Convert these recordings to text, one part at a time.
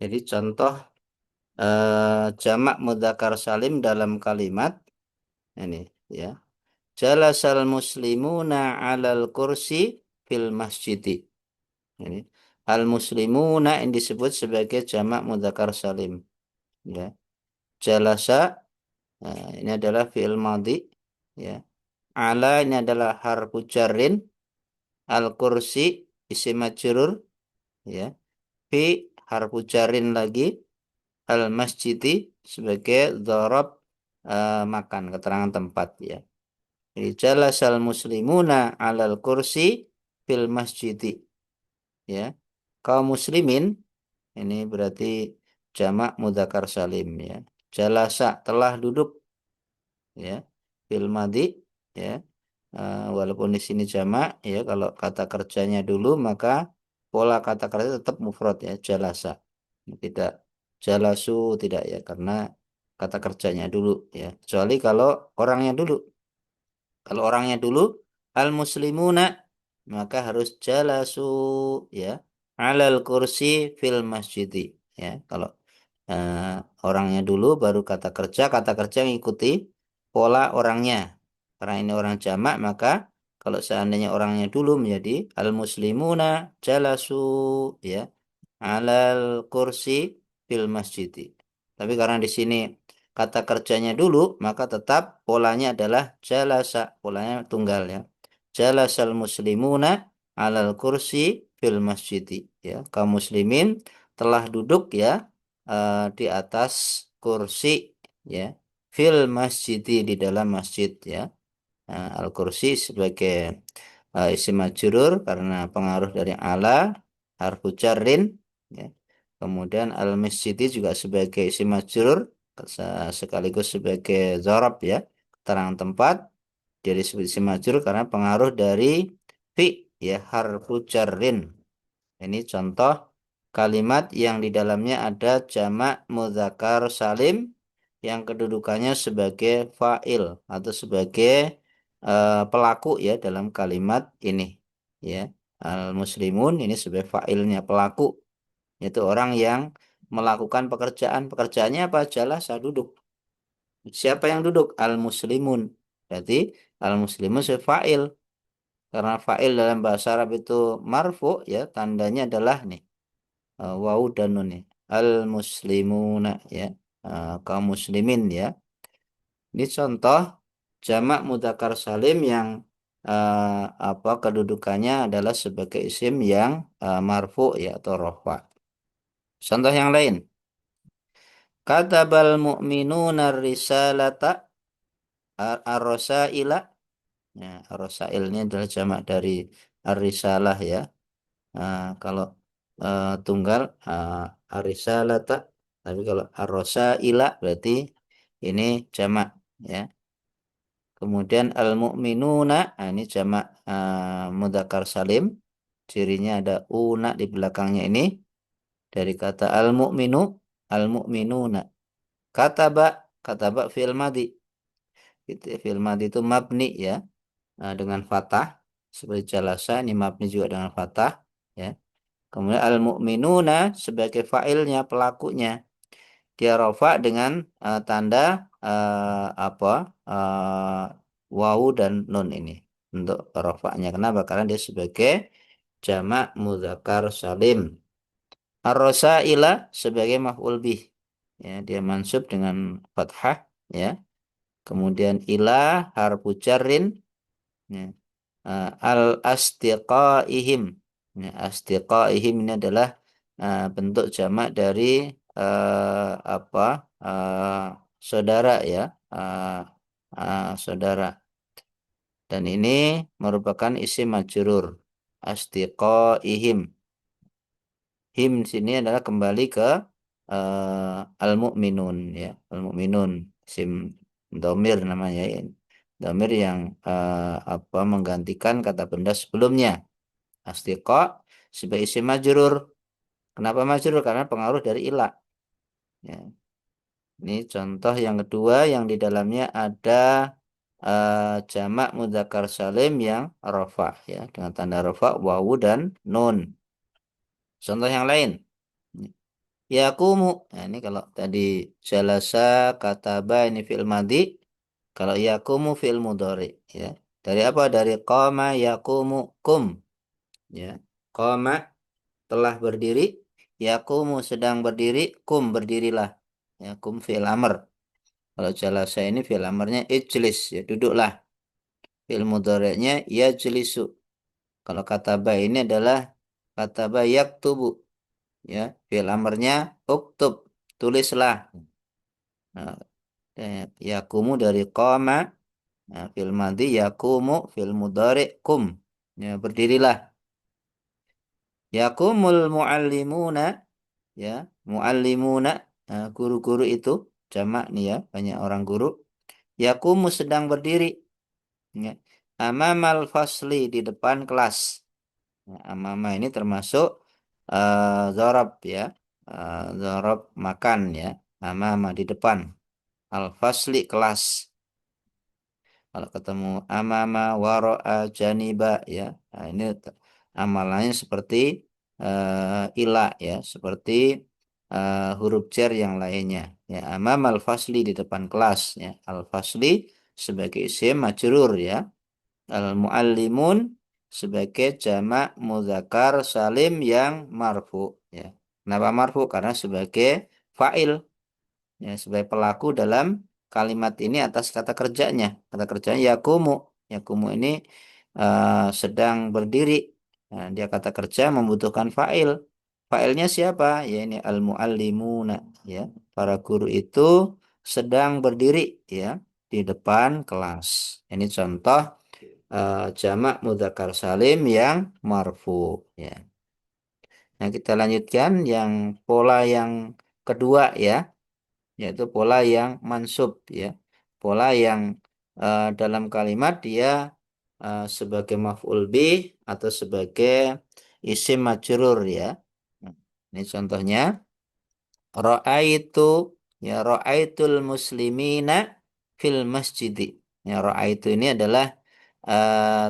Jadi contoh jamak mudzakkar salim dalam kalimat ini ya. Jalasal muslimuna 'alal kursi fil masjidi. Ini al muslimuna yang disebut sebagai jamak mudzakkar salim ya. Jalasa ini adalah fi'il madhi ya. Ala ini adalah harfu jarrin, al kursi isim majrur ya. Fi harfu jarrin lagi, al masjidi sebagai dzarab makan keterangan tempat ya. Jadi jalasal muslimuna alal kursi fil masjidi ya. Kaum muslimin ini berarti jamak mudzakkar salim ya. Jalasa telah duduk ya. Fil madhi ya. Walaupun di sini jamak ya, kalau kata kerjanya dulu maka pola kata kerja tetap mufrad ya, jalasa. Tidak jalasu tidak ya, karena kata kerjanya dulu ya. Kecuali kalau orangnya dulu. Kalau orangnya dulu al muslimuna maka harus jalasu ya alal kursi fil masjidi ya. Kalau eh, orangnya dulu baru kata kerja mengikuti pola orangnya. Karena ini orang jamak maka kalau seandainya orangnya dulu menjadi al muslimuna jalasu ya alal kursi fil masjidi. Tapi karena di sini kata kerjanya dulu, maka tetap polanya adalah jalasa, polanya tunggal ya. Jalasal muslimuna alal kursi fil masjidi ya. Kaum muslimin telah duduk ya di atas kursi ya. Fil masjidi di dalam masjid ya. Al-kursi sebagai isim majrur karena pengaruh dari ala harfu jarrin ya. Kemudian al-masjidi juga sebagai isim majrur sekaligus sebagai dzarab ya, keterangan tempat. Jadi disebut isim majrur karena pengaruh dari fi ya harfu jarrin. Ini contoh kalimat yang di dalamnya ada jamak mudzakkar salim yang kedudukannya sebagai fa'il atau sebagai pelaku ya dalam kalimat ini ya. Al muslimun ini sebagai fa'ilnya, pelaku, yaitu orang yang melakukan pekerjaan. Pekerjaannya apa? Jalasa, duduk. Siapa yang duduk? Al muslimun. Berarti al muslimun sebagai fa'il. Karena fa'il dalam bahasa Arab itu marfu ya, tandanya adalah nih wawu dan nun nih. Al muslimuna ya. Kaum muslimin ya. Ini contoh jamak mudzakkar salim yang apa kedudukannya adalah sebagai isim yang marfu ya atau rofa. Contoh yang lain. Katabal mu'minuna risalata ar-rasaila. Ya, ar-rasail ini adalah jamak dari ar-risalah ya. Kalau tunggal ar-risalata, tapi kalau ar-rasaila berarti ini jamak ya. Kemudian al-mu'minuna, ini jamak mudzakkar salim. Cirinya ada una di belakangnya ini dari kata al-mu'minu, al-mu'minuna. Kataba, kataba fi'il madhi. Itu fi'il madhi itu mabni ya, dengan fathah seperti jalasa, ini mabni juga dengan fathah ya. Kemudian al-mu'minuna sebagai fa'ilnya, pelakunya. Dia rofa dengan tanda apa? Wawu dan nun ini untuk rofaknya. Kenapa? Karena dia sebagai jamak mudzakkar salim. Ar-rasaila sebagai maf'ul bih. Ya, dia mansub dengan fathah ya. Kemudian ila harfu jarrin ya. Al-astiqaihim. Ya, astiqaihim ini adalah bentuk jamak dari apa? Saudara ya. Uh, saudara. Dan ini merupakan isim majrur. Astiqaihim. Him di sini adalah kembali ke al-mu'minun ya. Al-mu'minun isim domir namanya ya. Domir yang apa menggantikan kata benda sebelumnya. Astiqa sebagai isim majrur. Kenapa majrur? Karena pengaruh dari ila. Ya. Ini contoh yang kedua yang di dalamnya ada jamak mudzakkar salim yang rafa ya dengan tanda rafa wawu dan nun. Contoh yang lain. Yakumu. Nah, ini kalau tadi jalasa kataba ini fi'il madhi. Kalau yakumu fi'il mudhari ya. Dari apa? Dari qama yakumu kum ya. Qama telah berdiri, yakumu sedang berdiri, kum berdirilah. Ya, kum fi'il amr. Kalau jalasa ini fi'il amrnya ijlis ya duduklah. Fi'il mudhari'nya yajlisu. Kalau kataba ini adalah kataba yaktubu ya. Fi'il amrnya uktub, tulislah. Nah, yakumu dari qama, nah, fi'il madhi yakumu, fi'il mudhari kum. Ya, berdirilah. Yakumul muallimuna ya, muallimuna guru-guru itu jamak nih ya, banyak orang guru. Yakumu sedang berdiri ya. Amamal fasli di depan kelas. Nah, amama ini termasuk zorob ya. Zorob makan ya. Amama di depan. Al fasli kelas. Kalau ketemu amama, waro'a, janiba ya. Nah, ini amalannya seperti ilah ya, seperti huruf jar yang lainnya. Ya, amam al-fasli di depan kelas ya. Al-fasli sebagai isim majrur ya. Al-muallimun sebagai jamak muzakkar salim yang marfu ya. Kenapa marfu? Karena sebagai fa'il ya, sebagai pelaku dalam kalimat ini atas kata kerjanya. Kata kerjanya yakumu. Yakumu ini sedang berdiri. Nah, dia kata kerja membutuhkan fa'il. Fa'ilnya siapa? Ya ini al-muallimuna ya. Para guru itu sedang berdiri ya di depan kelas. Ini contoh jamak mudzakkar salim yang marfu ya. Nah, kita lanjutkan yang pola yang kedua ya, yaitu pola yang mansub ya. Pola yang dalam kalimat dia sebagai maf'ul bih atau sebagai isim majrur ya. Nah, ini contohnya ra'aitu ya ra'aitul muslimina fil masjidi. Ya ra'aitu ini adalah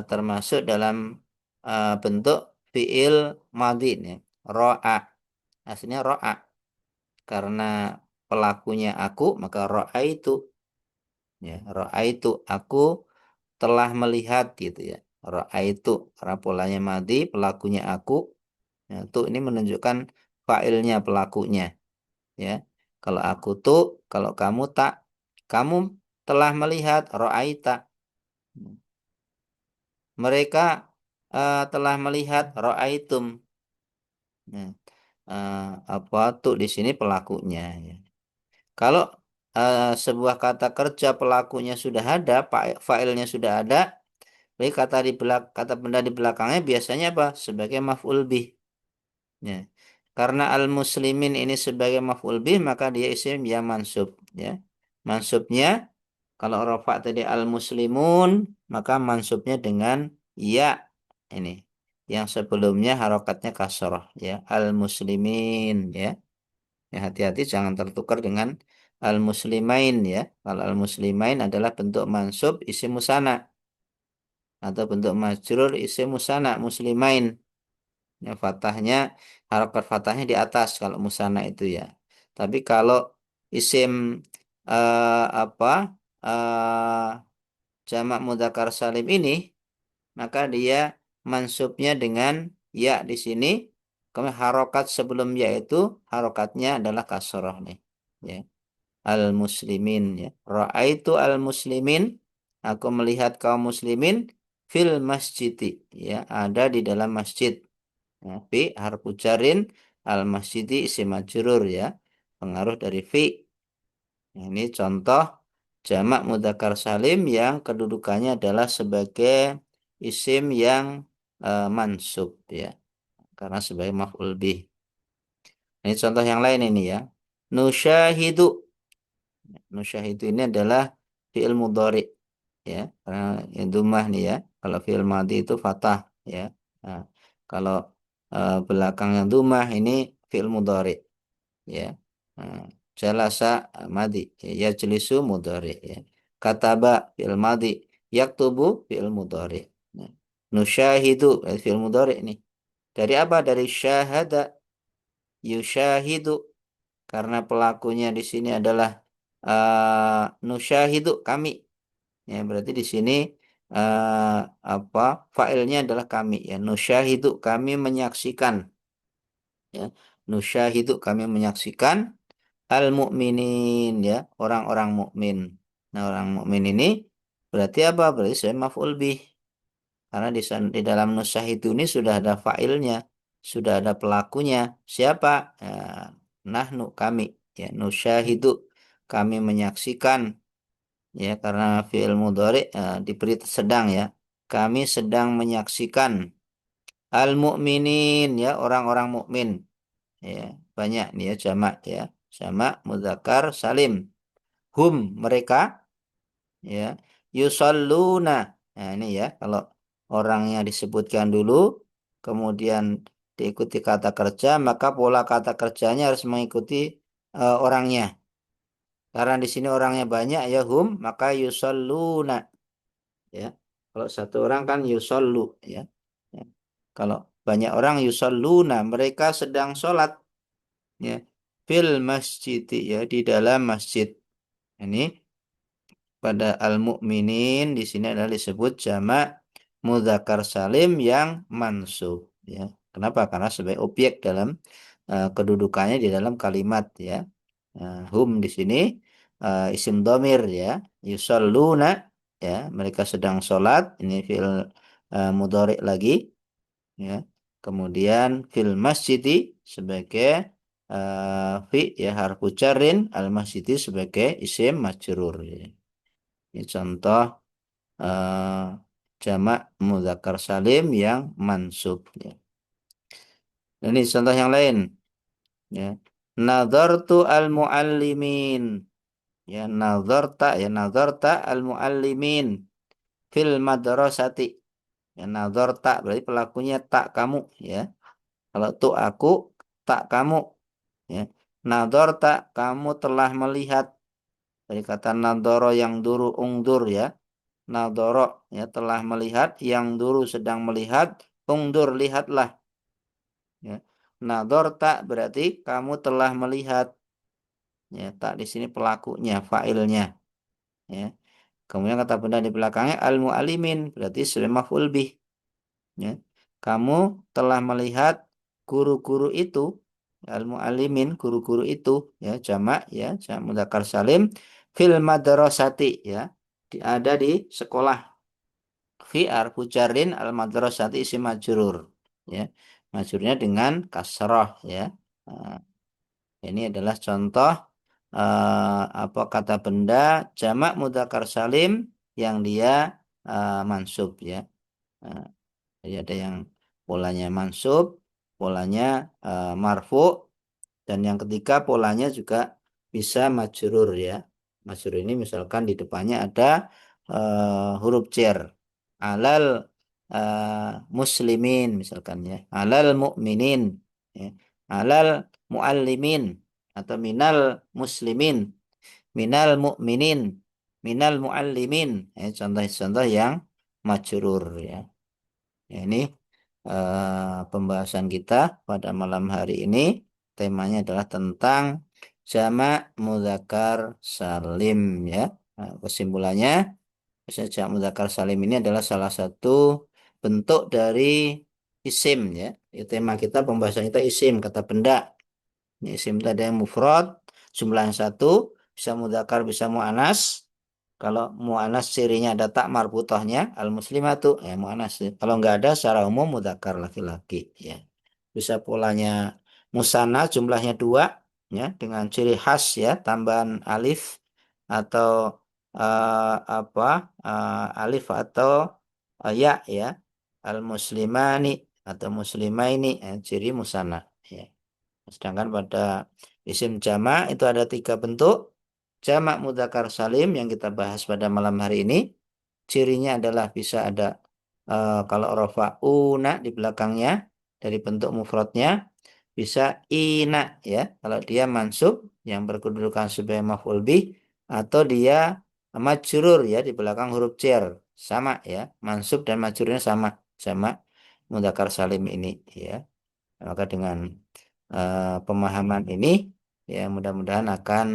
termasuk dalam bentuk fiil madhi ya. Ra'a aslinya ra'a karena pelakunya aku maka itu ya itu aku telah melihat gitu ya itu karena polanya madi pelakunya aku ya, tuh ini menunjukkan failnya pelakunya ya kalau aku tuh kalau kamu tak kamu telah melihat ro'aita mereka telah melihat ro'aitum ya. Apa tuh di sini pelakunya ya. Kalau sebuah kata kerja pelakunya sudah ada, failnya sudah ada, jadi kata benda di belakangnya biasanya apa? Sebagai maf'ul bih. Ya. Karena al-muslimin ini sebagai maf'ul bih, maka dia isim yang mansub. Ya. Mansubnya, kalau rafa tadi al-muslimun, maka mansubnya dengan ya ini. Yang sebelumnya harokatnya kasroh. Ya. Al-muslimin. Ya. Ya, hati-hati jangan tertukar dengan al-muslimain ya. Kalau al-muslimain adalah bentuk mansub isim musana atau bentuk majrur isim musana muslimain. Ya, fathahnya harakat fathahnya di atas kalau musana itu ya. Tapi kalau isim apa jamak mudzakkar salim ini maka dia mansubnya dengan ya di sini. Kemudian harokat sebelum ya itu harokatnya adalah kasroh nih. Ya. Al-muslimin ya. Ra'aitu al-muslimin. Aku melihat kaum muslimin fil masjidi ya, ada di dalam masjid. Ya, fi harfu jarin al-masjidi isim majrur ya. Pengaruh dari fi. Nah, ini contoh jamak mudzakkar salim yang kedudukannya adalah sebagai isim yang mansub ya. Karena sebagai maf'ul bih. Ini contoh yang lain ini ya. Nusyahidu. Nusyahidu ini adalah fi'il mudhari ya. Karena yang dumah nih ya. Kalau fi'il madhi itu fatah ya. Nah, kalau belakangnya dumah ini fi'il mudhari ya. Nah, jalasa madhi ya jelisu mudhari ya. Kataba fi'il madhi yaktubu fi'il mudhari. Nah, nusyahidu fi'il mudhari nih. Dari apa? Dari syahada yusyahidu karena pelakunya di sini adalah nusyahidu kami. Ya, berarti di sini eh, apa failnya adalah kami ya. Nusyahidu kami menyaksikan ya. Nusyahidu kami menyaksikan al mukminin ya, orang-orang mukmin. Nah, orang mukmin ini berarti apa? Berarti saya maf'ul bih. Karena di dalam nusyahidu ini sudah ada failnya, sudah ada pelakunya. Siapa? Ya, nahnu kami ya, nusyahidu kami menyaksikan ya, karena fi'il mudhari diberi sedang ya. Kami sedang menyaksikan al mukminin ya, orang-orang mukmin ya. Banyak nih ya, jamak ya. Jamak muzakkar salim. Hum mereka ya, yusalluna. Nah, ini ya, kalau orangnya disebutkan dulu kemudian diikuti kata kerja, maka pola kata kerjanya harus mengikuti orangnya. Karena di sini orangnya banyak ya, hum maka yusalluna ya. Kalau satu orang kan yusallu ya. Ya. Kalau banyak orang yusalluna, mereka sedang sholat ya, fil masjid ya, di dalam masjid. Ini pada al-mu'minin di sini adalah disebut jamak mudzakkar salim yang mansub ya. Kenapa? Karena sebagai objek dalam kedudukannya di dalam kalimat ya. Hum di sini isim domir ya. Yusalluna ya, mereka sedang sholat. Ini fil mudhari lagi ya. Kemudian fil masjidi sebagai fi ya, harfu jarrin, al masjidi sebagai isim majrur ya. Ini contoh eh, jamak mudzakkar salim yang mansub ya. Ini contoh yang lain ya. Nadartu al muallimin ya, nadarta al muallimin fil madrasati ya. Nadarta berarti pelakunya tak kamu ya. Kalau tu aku, tak kamu ya. Nadarta kamu telah melihat, dari kata nadoro yang duru ungdur ya. Nadoro ya, telah melihat, yang dulu sedang melihat, ungdur lihatlah ya. Nador tak berarti kamu telah melihat ya, tak di sini pelakunya, failnya ya. Kemudian kata benda di belakangnya al mualimin berarti sudah maf'ul bih ya. Kamu telah melihat guru-guru itu, al mualimin guru-guru itu ya, jamak ya, jamak mudzakkar salim fil madrasati ya, ada di sekolah. Fi arfu jarrin al madrasati isim majrur ya, majrurnya dengan kasrah ya. Nah, ini adalah contoh apa kata benda jamak mudzakkar salim yang dia mansub ya. Nah, jadi ada yang polanya mansub, polanya marfu, dan yang ketiga polanya juga bisa majrur ya. Majrur ini misalkan di depannya ada huruf jar. Alal muslimin misalkan ya. Alal mu'minin ya. Alal muallimin atau minal muslimin, minal mu'minin, minal muallimin. Ya, contoh-contoh yang majrur ya. Ya, ini pembahasan kita pada malam hari ini. Temanya adalah tentang jamak mudzakkar salim ya. Nah, kesimpulannya, misalnya jamak mudzakkar salim ini adalah salah satu bentuk dari isim ya. Ya, tema kita, pembahasan kita isim, kata benda. Ini isim itu ada yang mufrad, jumlahnya satu, bisa mudzakkar, bisa muannas. Kalau mu'anas cirinya ada tak marbutohnya al muslimatu ya mu'anas. Kalau nggak ada secara umum mudzakkar laki-laki ya. Bisa polanya musanna jumlahnya dua ya, dengan ciri khas ya, tambahan alif atau apa alif atau ya ya, al muslimani atau muslimaini ciri musanna ya. Sedangkan pada isim jama' itu ada tiga bentuk. Jamak mudzakkar salim yang kita bahas pada malam hari ini, cirinya adalah bisa ada kalau rofa'una di belakangnya dari bentuk mufradnya, bisa ina ya kalau dia mansub yang berkedudukan sebagai maf'ul bih, atau dia majrur ya di belakang huruf jar, sama ya, mansub dan majrurnya sama, sama mudzakkar salim ini ya. Maka dengan pemahaman ini Ya, mudah-mudahan akan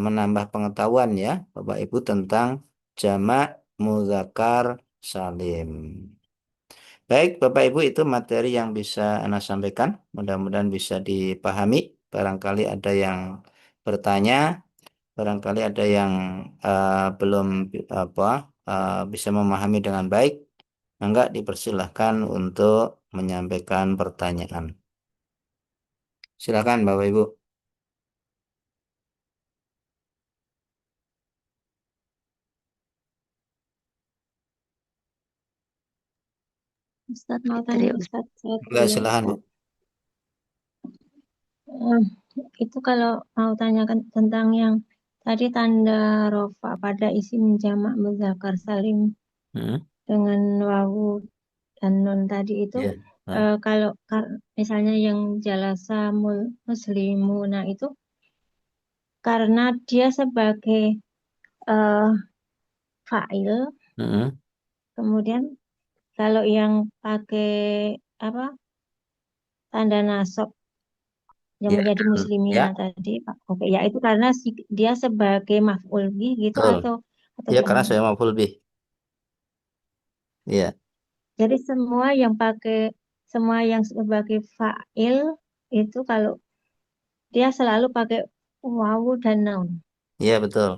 menambah pengetahuan ya Bapak Ibu tentang jamak muzakkar salim. Baik, Bapak Ibu itu materi yang bisa Anda sampaikan. Mudah-mudahan bisa dipahami. Barangkali ada yang bertanya, barangkali ada yang belum apa bisa memahami dengan baik. Enggak dipersilahkan untuk menyampaikan pertanyaan. Silakan Bapak Ibu. Ustadz mau Tadi tanya Ustadz, saya dulu Enggak, ya silakan Bu. Ustadz. Eh, itu kalau mau tanyakan tentang yang tadi tanda rofa pada isim jamak muzakkar salim Hmm, dengan wawu dan nun tadi itu, ya. Nah, kalau misalnya yang jalasa muslimuna itu karena dia sebagai eh, fa'il, hmm, kemudian kalau yang pakai apa tanda nasab yang ya, menjadi ya, muslimina tadi Pak. Oke, ya itu karena dia sebagai maf'ul bih gitu betul. atau Ya, karena gimana? saya mau full B. Iya, Jadi semua yang sebagai fa'il itu kalau dia selalu pakai wawu dan naun. iya betul.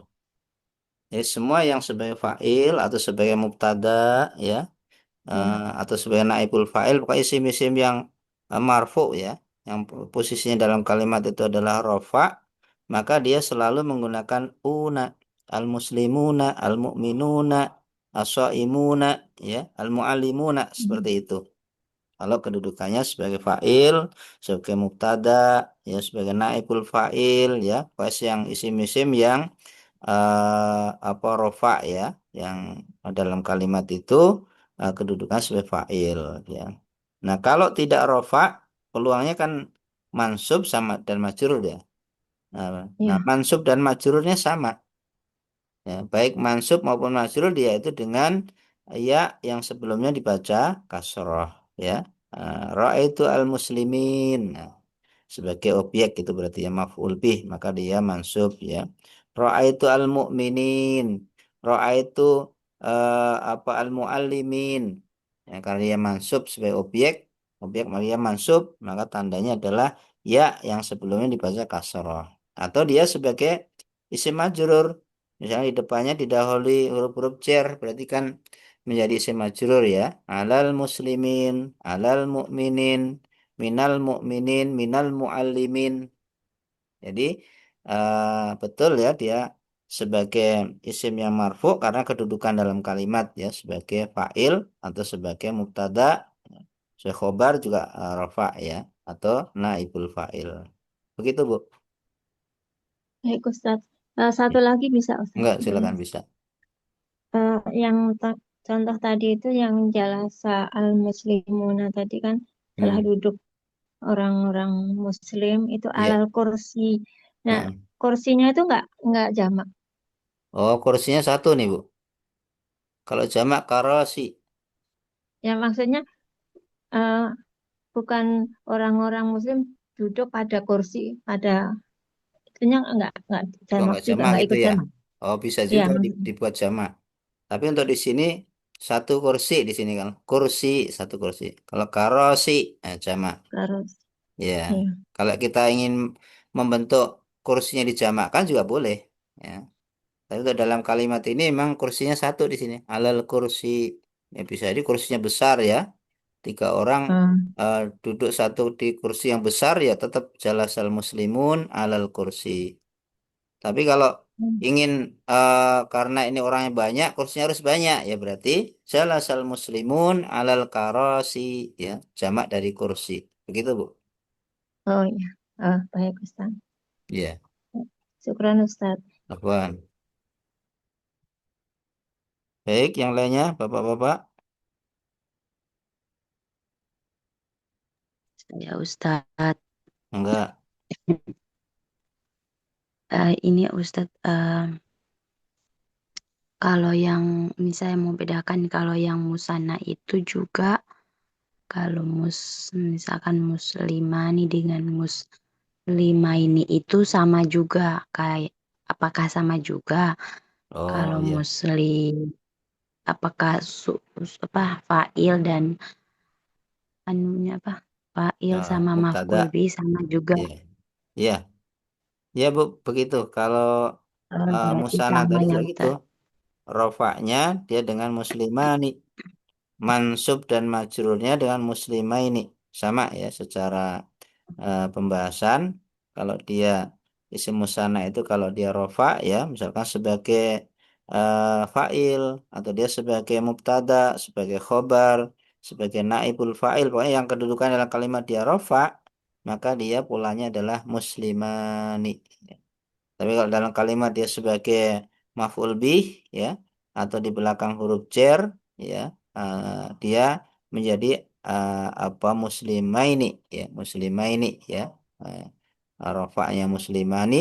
Jadi semua yang sebagai fa'il atau sebagai mubtada ya, Ya, atau sebagai naibul fa'il pokoknya isim-isim yang marfu ya, yang posisinya dalam kalimat itu adalah rofa, maka dia selalu menggunakan una, al muslimuna, al mu'minuna, as-shaimuna ya, al muallimuna seperti itu. Kalau kedudukannya sebagai fa'il, sebagai mubtada, ya sebagai naibul fa'il ya, pokoknya yang isim-isim yang apa rofa ya, yang dalam kalimat itu kedudukan sebagai fa'il ya. Nah, kalau tidak rofa, peluangnya kan mansub sama dan majrur ya. Nah, ya, mansub dan majrurnya sama. Ya, baik mansub maupun majrur dia itu dengan ya yang sebelumnya dibaca kasroh ya. Ra'aitu al-muslimin. Nah, sebagai objek itu berarti ya maf'ul bih maka dia mansub ya. Ra'aitu al-mu'minin. Ra'aitu apa al-muallimin. Ya, karena dia mansub sebagai objek maka dia mansub maka tandanya adalah ya yang sebelumnya dibaca kasroh atau dia sebagai isim majrur. Misalnya di depannya didahului huruf-huruf jar, berarti kan menjadi isim majrur ya. Alal muslimin, alal mu'minin, minal mu'minin, minal muallimin. Jadi betul ya dia sebagai isim yang marfu karena kedudukan dalam kalimat ya sebagai fa'il atau sebagai mubtada, sebagai khobar juga rafa ya atau naibul fa'il. Begitu Bu. baik Ustadz. Satu lagi bisa Ustadz Enggak, katanya. silakan bisa. Yang contoh tadi itu yang jalasa al-muslimuna tadi kan telah Hmm. duduk orang-orang muslim itu Iya. alal kursi. Nah, Heeh. kursinya itu nggak jamak. Oh, kursinya satu nih, Bu. Kalau jamak karosi. Ya maksudnya eh, bukan orang-orang muslim duduk pada kursi, pada itunya nggak Kok jamak nggak juga, jamak nggak gitu ikut ya? jamak. Oh, bisa Iya juga maksudnya dibuat jamak. Tapi untuk di sini satu kursi di sini kan. Kursi, satu kursi. Kalau karosi, jamak. harus. Ya. Iya. Kalau kita ingin membentuk kursinya dijamakkan juga boleh. Ya. Tapi untuk dalam kalimat ini memang kursinya satu di sini. Alal kursi. Ya bisa jadi kursinya besar ya. Tiga orang Hmm. duduk satu di kursi yang besar ya tetap jalasal muslimun alal kursi. Tapi kalau ingin karena ini orangnya banyak, kursinya harus banyak ya berarti jalasal muslimun alal karosi ya jamak dari kursi. Begitu Bu. Oh iya. Oh, baik Ustaz. Iya, Syukran Ustaz. Afwan. Baik, yang lainnya Bapak-bapak ya Ustadz. enggak. Ini Ustadz, kalau yang ini saya mau bedakan kalau yang musana itu juga kalau misalkan muslimani dengan muslimina lima ini itu sama juga kayak apakah sama juga Oh kalau iya. muslim apakah fa'il dan anunya apa fa'il sama Mubtada. maf'ul bih sama juga. Iya. Iya. Iya Bu, begitu. Kalau Oh, berarti musana sama tadi ya juga gitu. Ustaz. Rofaknya dia dengan muslimani. Mansub dan majrurnya dengan muslimaini. Sama ya secara pembahasan. Kalau dia isim musana itu kalau dia rofa ya, misalkan sebagai fa'il atau dia sebagai mubtada, sebagai khobar, sebagai naibul fa'il, pokoknya yang kedudukan dalam kalimat dia rofa, maka dia polanya adalah muslimani. Tapi kalau dalam kalimat dia sebagai maf'ul bih ya atau di belakang huruf jar ya dia menjadi apa muslimaini ya muslimaini ya uh, rafa'nya muslimani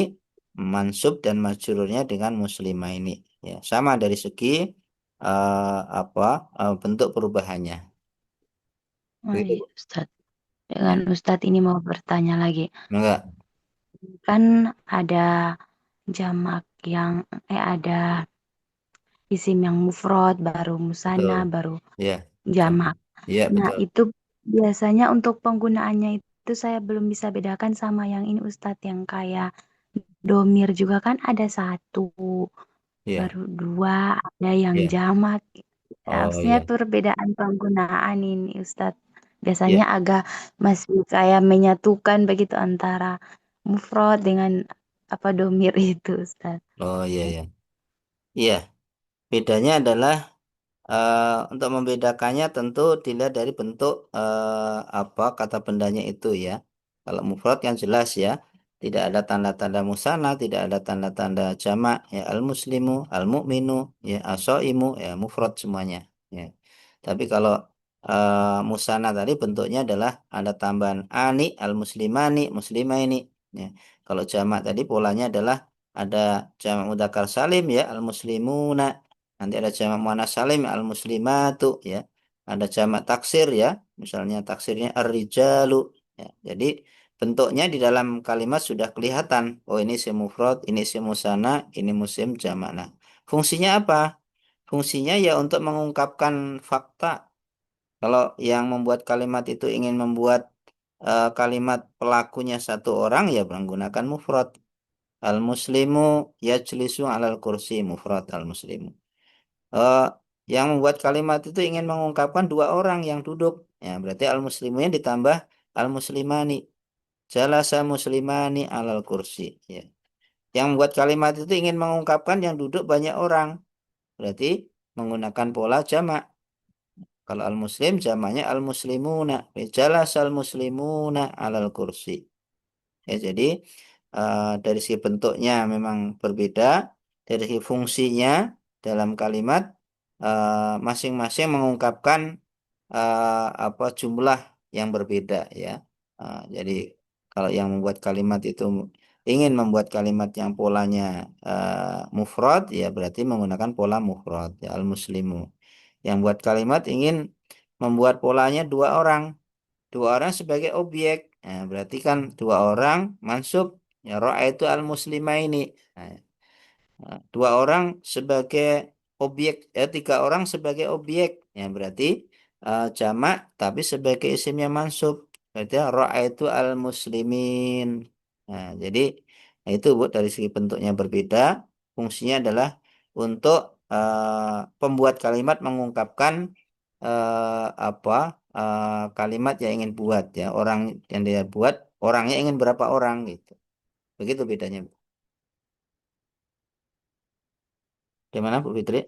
mansub dan majrurnya dengan muslimaini ya sama dari segi apa bentuk perubahannya. Oh Begitu, iya Bu. Ustaz. Dengan Ya. Ustadz ini mau bertanya lagi. Enggak, Kan ada jamak yang ada isim yang mufrad, baru betul. musanna, baru Ya, sama. jamak. Iya, Nah, betul. itu biasanya untuk penggunaannya itu saya belum bisa bedakan sama yang ini Ustadz yang kayak domir juga kan ada satu, Iya, baru dua, ada yang iya. jamak. Oh Harusnya iya. perbedaan penggunaan ini Ustadz. Biasanya Iya. agak masih kayak menyatukan begitu antara mufrad dengan apa domir itu Ustadz. Oh iya, iya. Iya, bedanya adalah untuk membedakannya tentu dilihat dari bentuk apa kata bendanya itu ya. Kalau mufrad yang jelas ya, tidak ada tanda-tanda musana, tidak ada tanda-tanda jamak ya al-muslimu, al-mu'minu, ya as-shaimu ya mufrad semuanya ya. Tapi kalau musana tadi bentuknya adalah ada tambahan ani, al-muslimani, muslimaini ya. Kalau jamak tadi polanya adalah ada jamak mudzakkar salim ya al-muslimuna. Nanti ada jamak muannas salim al-muslimatu ya. Ada jamak taksir ya. Misalnya taksirnya ar-rijalu ya. Jadi bentuknya di dalam kalimat sudah kelihatan. Oh ini isim mufrad, ini isim musanna, ini musim jamak. Nah, fungsinya apa? Fungsinya ya untuk mengungkapkan fakta. Kalau yang membuat kalimat itu ingin membuat kalimat pelakunya satu orang ya menggunakan mufrad. Al-muslimu yajlisu alal kursi mufrad al-muslimu. eh, yang membuat kalimat itu ingin mengungkapkan dua orang yang duduk. Ya, berarti al-muslimunya ditambah al-muslimani. Jalasa muslimani alal kursi. Ya. Yang membuat kalimat itu ingin mengungkapkan yang duduk banyak orang. Berarti menggunakan pola jamak. Kalau al-muslim jamaknya al-muslimuna. Jalasa al-muslimuna alal kursi. Ya, jadi dari segi bentuknya memang berbeda, dari segi fungsinya dalam kalimat masing-masing mengungkapkan apa jumlah yang berbeda ya. Jadi kalau yang membuat kalimat itu ingin membuat kalimat yang polanya mufrad ya berarti menggunakan pola mufrad ya al-muslimu. Yang buat kalimat ingin membuat polanya dua orang sebagai objek. Nah, berarti kan dua orang mansub ya ro'a itu al-muslimah ini. Dua orang sebagai objek, tiga orang sebagai objek. Ya, berarti jamak tapi sebagai isimnya mansub. Berarti ro'a itu al-muslimin. Nah, jadi nah itu Bu dari segi bentuknya berbeda. Fungsinya adalah untuk pembuat kalimat mengungkapkan apa kalimat yang ingin buat ya orang yang dia buat orangnya ingin berapa orang gitu. Begitu bedanya Bu. Gimana Bu Fitri?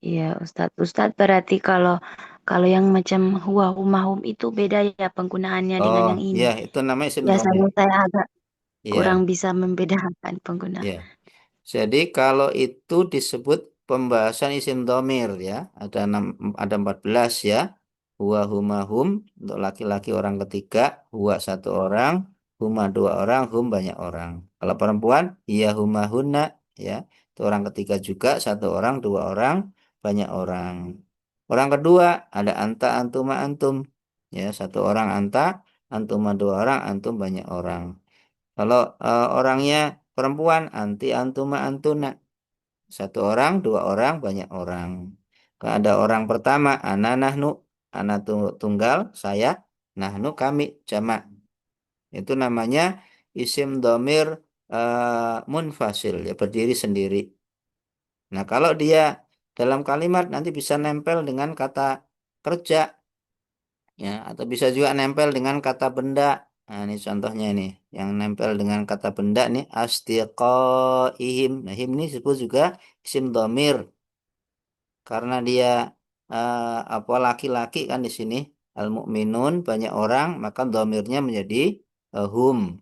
Iya Ustadz. Ustadz berarti kalau kalau yang macam huwa humahum itu beda ya penggunaannya dengan Oh, yang ini. iya, itu namanya isim dhamir. Biasanya saya agak kurang Iya, bisa membedakan pengguna. iya. Jadi kalau itu disebut pembahasan isim dhamir ya, ada 14 ya. Huwa huma hum untuk laki-laki orang ketiga, huwa satu orang, huma dua orang, hum banyak orang. Kalau perempuan, iya huma hunna ya. Itu orang ketiga juga, satu orang, dua orang, banyak orang. Orang kedua ada anta antuma antum ya, satu orang anta, antum dua orang, antum banyak orang. Kalau orangnya perempuan, anti, antuma, antuna. Satu orang, dua orang, banyak orang. Kalau ada orang pertama, ana, nahnu, ana tunggal, saya, nahnu kami, jamak. Itu namanya isim domir munfasil, ya berdiri sendiri. Nah, kalau dia dalam kalimat nanti bisa nempel dengan kata kerja, ya, atau bisa juga nempel dengan kata benda. Nah, ini contohnya ini, yang nempel dengan kata benda nih, astiqaihim. Nah, him ini disebut juga isim domir karena dia apa laki-laki kan di sini al mukminun banyak orang, maka domirnya menjadi hum.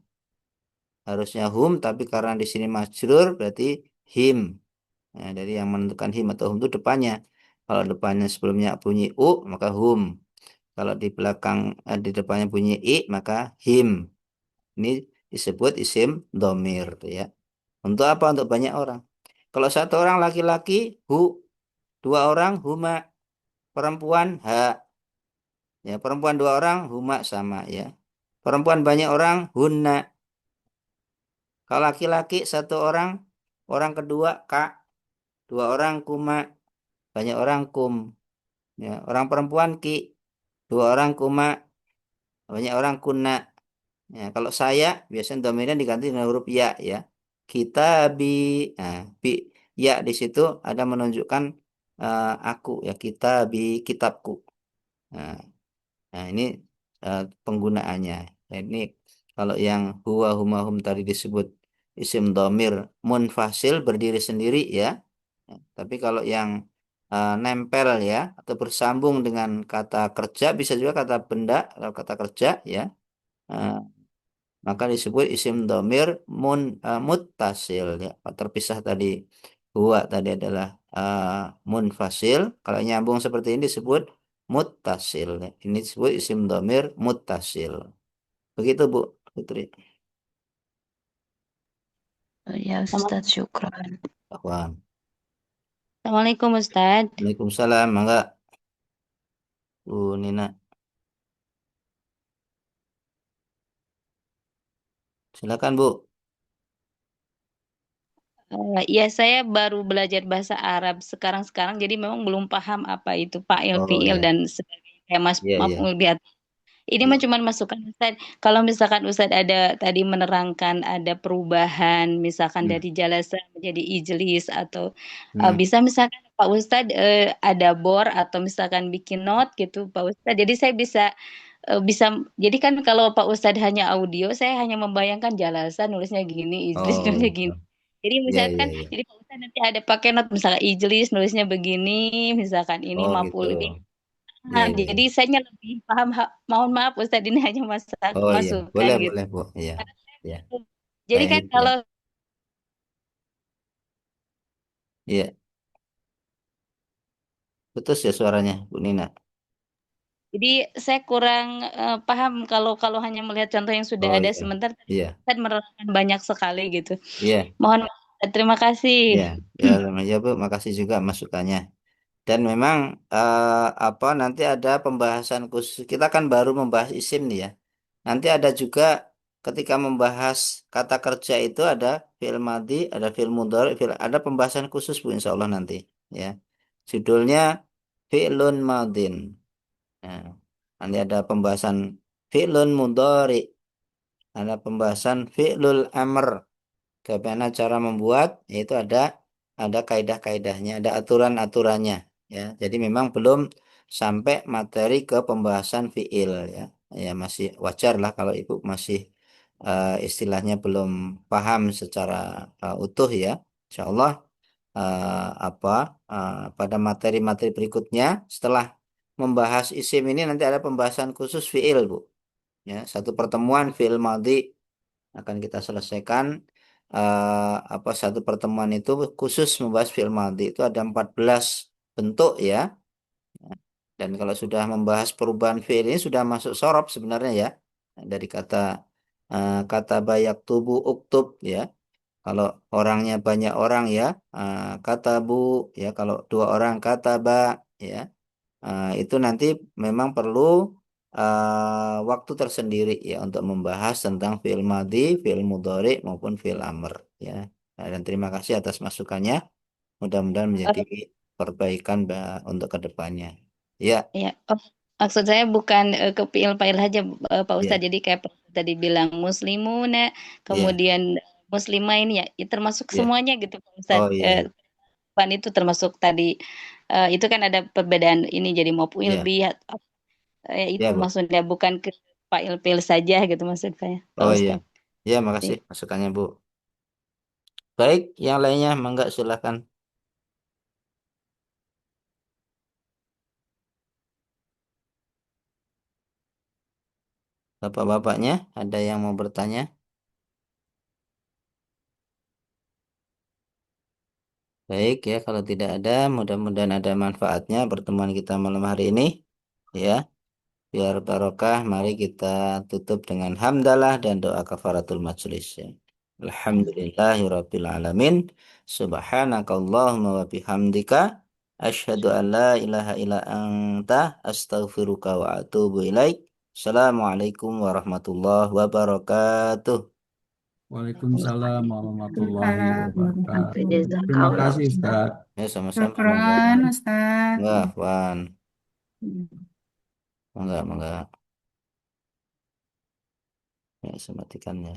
Harusnya hum, tapi karena di sini majrur berarti him. Nah, dari yang menentukan him atau hum itu depannya. Kalau depannya sebelumnya bunyi u, maka hum. Kalau di belakang di depannya bunyi i, maka him. Ini disebut isim domir, ya. Untuk apa? Untuk banyak orang. Kalau satu orang laki-laki, hu. Dua orang, huma. Perempuan, ha. Ya, perempuan dua orang, huma sama, ya. Perempuan banyak orang, hunna. Kalau laki-laki satu orang, orang kedua, ka. Dua orang, kuma. Banyak orang, kum. Ya, orang perempuan, ki. Dua orang, kuma. Banyak orang, kunna. Ya, kalau saya biasanya dominan diganti dengan huruf ya, ya. Kita bi, nah, bi ya di situ ada menunjukkan aku, ya, kita bi kitabku. Nah, nah, ini penggunaannya. Nah, ini kalau yang huwa huma hum tadi disebut isim domir munfasil berdiri sendiri, ya. Nah, tapi kalau yang nempel, ya, atau bersambung dengan kata kerja, bisa juga kata benda atau kata kerja, ya. Nah, maka disebut isim domir muttasil, ya, terpisah tadi. Huwa tadi adalah munfasil, kalau nyambung seperti ini disebut muttasil, ya. Ini disebut isim domir muttasil. Begitu Bu Putri. Oh, ya Ustadz, syukran. Paham. Assalamualaikum Ustadz. Waalaikumsalam, mangga Bu Nina, silakan Bu. Ya saya baru belajar bahasa Arab sekarang-sekarang, jadi memang belum paham apa itu fa'il, Oh fi'il ya, dan sebagainya. Kayak iya iya maf'ul bihi. Ini mah iya. cuma masukan Ustadz. Kalau misalkan Ustadz ada tadi menerangkan ada perubahan, misalkan Hmm, dari jalasa menjadi ijlis atau hmm. bisa misalkan Pak Ustadz ada bor atau misalkan bikin note gitu Pak Ustadz. Jadi saya bisa jadi kan kalau Pak Ustadz hanya audio, saya hanya membayangkan jalasa nulisnya gini, ijlis Oh nulisnya gini. Jadi iya misalkan, iya iya. jadi Pak Ustadz nanti ada pakai note, misalkan ijlis nulisnya begini, misalkan ini Oh gitu. maf'ul bih. Iya Nah, iya jadi iya. saya lebih paham. Mohon maaf Ustadz, ini hanya Oh iya, masukan boleh gitu. boleh Bu. Iya. Iya. Jadi kan Baik ya. kalau Iya. Putus ya suaranya, Bu Nina. jadi saya kurang paham kalau kalau hanya melihat contoh yang sudah Oh ada, iya. sementara Iya. Ustadz menerangkan banyak sekali gitu. Iya. Mohon maaf, Ustadz. Terima kasih. Iya. Ya, sama ya Bu. Makasih juga masukannya. Dan memang apa nanti ada pembahasan khusus. Kita kan baru membahas isim nih, ya. Nanti ada juga ketika membahas kata kerja itu ada fi'il madhi, ada fi'il mudhari, ada pembahasan khusus Bu insya Allah nanti, ya. Judulnya fi'lun madin. Nah, nanti ada pembahasan fi'lun mudhari, ada pembahasan fi'lul amr. Bagaimana cara membuat, yaitu ada kaidah-kaidahnya, ada aturan-aturannya, ya. Jadi memang belum sampai materi ke pembahasan fi'il, ya. Ya masih wajar lah kalau Ibu masih istilahnya belum paham secara utuh, ya. Insya Allah apa pada materi-materi berikutnya setelah membahas isim ini nanti ada pembahasan khusus fi'il, Bu. Ya, satu pertemuan fi'il madhi akan kita selesaikan. Apa satu pertemuan itu khusus membahas fi'il madhi, itu ada 14 bentuk, ya. Dan kalau sudah membahas perubahan fi'il ini sudah masuk sorob sebenarnya, ya. Dari kata bayak tubuh uktub, ya. Kalau orangnya banyak orang, ya, kata bu, ya. Kalau dua orang kata ba, ya. Itu nanti memang perlu waktu tersendiri ya untuk membahas tentang fi'il madhi, fi'il mudhari maupun fi'il amr ya. Nah, dan terima kasih atas masukannya. Mudah-mudahan menjadi perbaikan untuk kedepannya. Ya, Ya, oh, maksud saya bukan ke fiil aja Pak ya, Ustadz. Jadi kayak tadi bilang muslimuna, ya, kemudian muslimain ya, termasuk ya. semuanya gitu Pak Oh Ustadz. iya, Pan itu termasuk tadi itu kan ada perbedaan ini jadi mau fiil ya, bihat itu ya Bu. maksudnya bukan ke fiil saja gitu maksud saya Pak Oh iya, Ustadz. ya makasih masukannya Bu. Baik, yang lainnya mangga silakan. Bapak-bapaknya ada yang mau bertanya? Baik ya, kalau tidak ada, mudah-mudahan ada manfaatnya pertemuan kita malam hari ini. Ya, biar barokah, mari kita tutup dengan hamdalah dan doa kafaratul majelis. Ya. Alhamdulillahirabbil alamin. Subhanakallahumma wa bihamdika asyhadu an la ilaha illa anta astaghfiruka wa atubu ilaik. Assalamualaikum warahmatullahi wabarakatuh. Waalaikumsalam warahmatullahi Sampai wabarakatuh. Terima jazakallah. kasih, Ustaz. Ya, sama-sama. Monggo. Syukron, Ustaz. Enggak, Wan. Hmm. Enggak. Ya, saya matikan ya.